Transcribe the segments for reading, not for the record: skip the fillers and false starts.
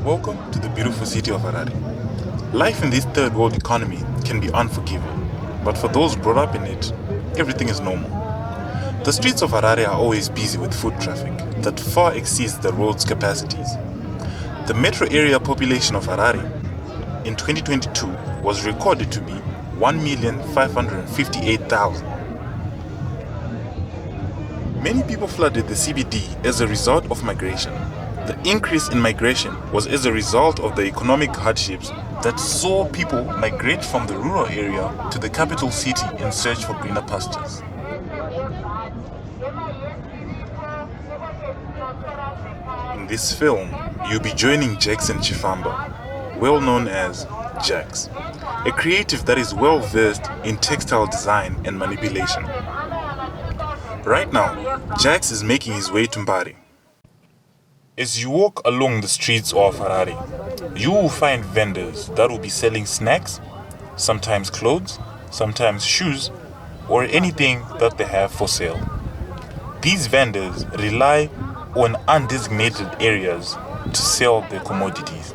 Welcome to the beautiful city of Harare. Life in this third world economy can be unforgiving, but for those brought up in it, everything is normal. The streets of Harare are always busy with foot traffic that far exceeds the road's capacities. The metro area population of Harare in 2022 was recorded to be 1,558,000. Many people flooded the CBD as a result of migration. The increase in migration was as a result of the economic hardships that saw people migrate from the rural area to the capital city in search for greener pastures. In this film, you'll be joining Jackson Chifamba, well known as Jax, a creative that is well versed in textile design and manipulation. Right now, Jax is making his way to Mbare. As you walk along the streets of Harare, you will find vendors that will be selling snacks, sometimes clothes, sometimes shoes, or anything that they have for sale. These vendors rely on undesignated areas to sell their commodities.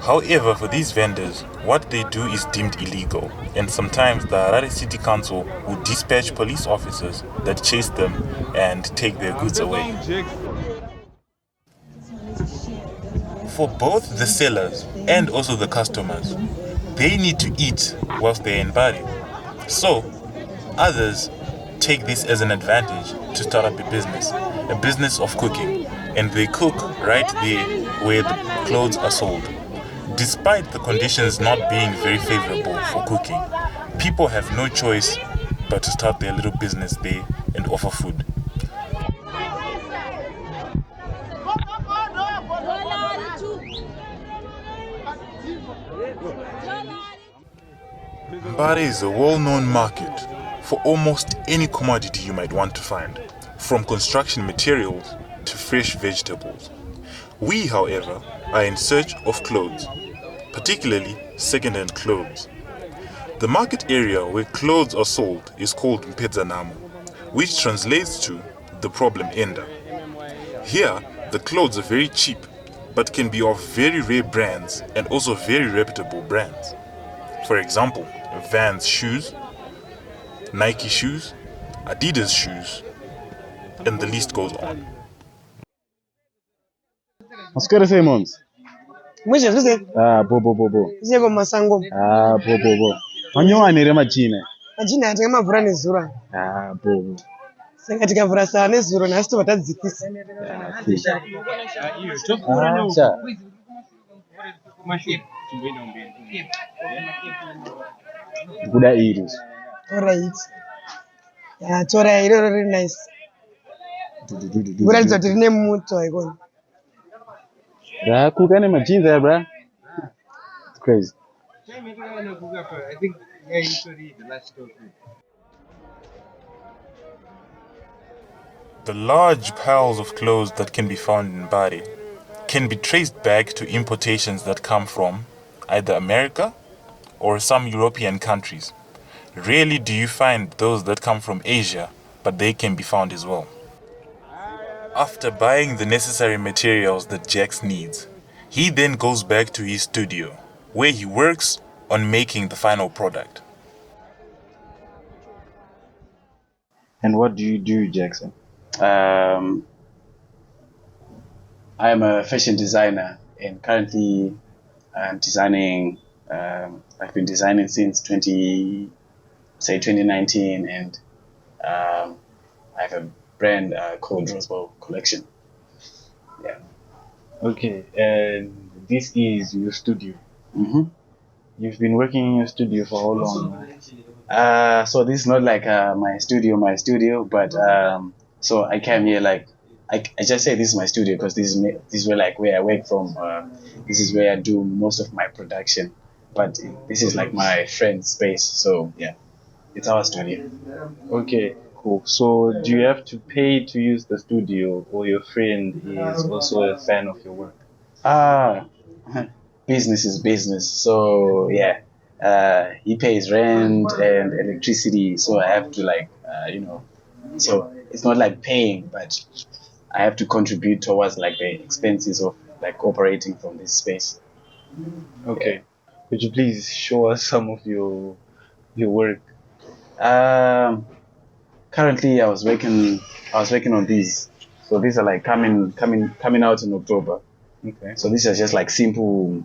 However, for these vendors, what they do is deemed illegal, and sometimes the Harare City Council will dispatch police officers that chase them and take their goods away. For both the sellers and also the customers, they need to eat whilst they're in Bali. So, others take this as an advantage to start up a business of cooking, and they cook right there where the clothes are sold. Despite the conditions not being very favorable for cooking, people have no choice but to start their little business there and offer food. Mbare is a well-known market for almost any commodity you might want to find, from construction materials to fresh vegetables. We, however, are in search of clothes, particularly second-hand clothes. The market area where clothes are sold is called Mpedzanamo, which translates to the problem ender. Here, the clothes are very cheap, but can be of very rare brands and also very reputable brands. For example, Vans shoes, Nike shoes, Adidas shoes, and the list goes on. Oscar Simons. Mwisho sasa. Bo. Zeko masango. Bo. Wanyowanire machine. Machine atenge mavhura nezuro. Bo. Saka tikavhura saa nezuro nhasi tovatadzikisa. Kuda iri. Alright. Tora iroro riri nice. Kuratidza kuti rine muto ikona. Kuka nemajinzi aya bra. It's crazy. I think you should read the last story. The large piles of clothes that can be found in Mbare can be traced back to importations that come from either America or some European countries. Rarely do you find those that come from Asia, but they can be found as well. After buying the necessary materials that Jax needs, he then goes back to his studio, where he works on making the final product. And what do you do, Jackson? I'm a fashion designer, and currently I'm designing. I've been designing since 2019, and I have a brand called Rozebowl Collection. Yeah. Okay, and this is your studio. Mm-hmm. You've been working in your studio for how long? So this is not like my studio, but so I came here like I just say this is my studio because this is where I work from. This is where I do most of my production, but this is like my friend's space. So yeah, it's our studio. Okay, cool. So do you have to pay to use the studio, or your friend is also a fan of your work? Business is business. So yeah, he pays rent and electricity, so I have to so it's not like paying, but I have to contribute towards like the expenses of like operating from this space. Okay. Could you please show us some of your work? Currently, I was working on these. So these are like coming out in October. Okay. So these are just like simple,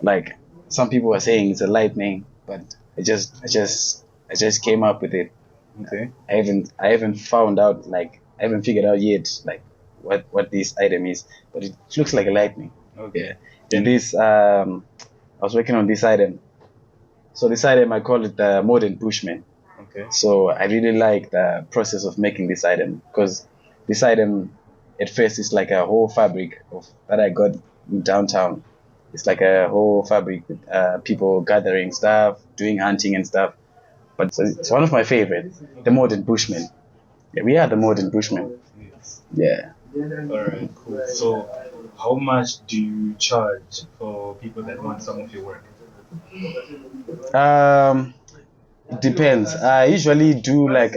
like some people are saying it's a lightning, but I just came up with it. Okay. I haven't found out, like I haven't figured out yet like what this item is, but it looks like a lightning. Okay. And this I was working on this item. So this item I call it the modern bushman. Okay. So I really like the process of making this item, because this item at first is like a whole fabric that I got in downtown. It's like a whole fabric with people gathering stuff, doing hunting and stuff. But it's one of my favorites, the modern bushman. Yeah, we are the modern bushman. Yes. Yeah. Alright, cool. So how much do you charge for people that want some of your work? It depends. I usually do like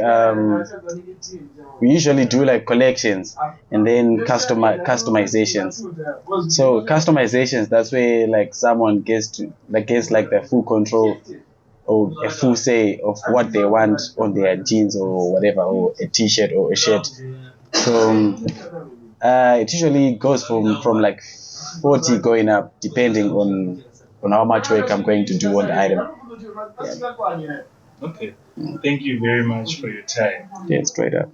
we usually do like collections and then customizations. So customizations, that's where like someone gets like the full control or a full say of what they want on their jeans or whatever, or a t-shirt or a shirt. So it usually goes from like 40 going up, depending on how much work I'm going to do on the item. Okay. Thank you very much for your time. Yeah, straight up.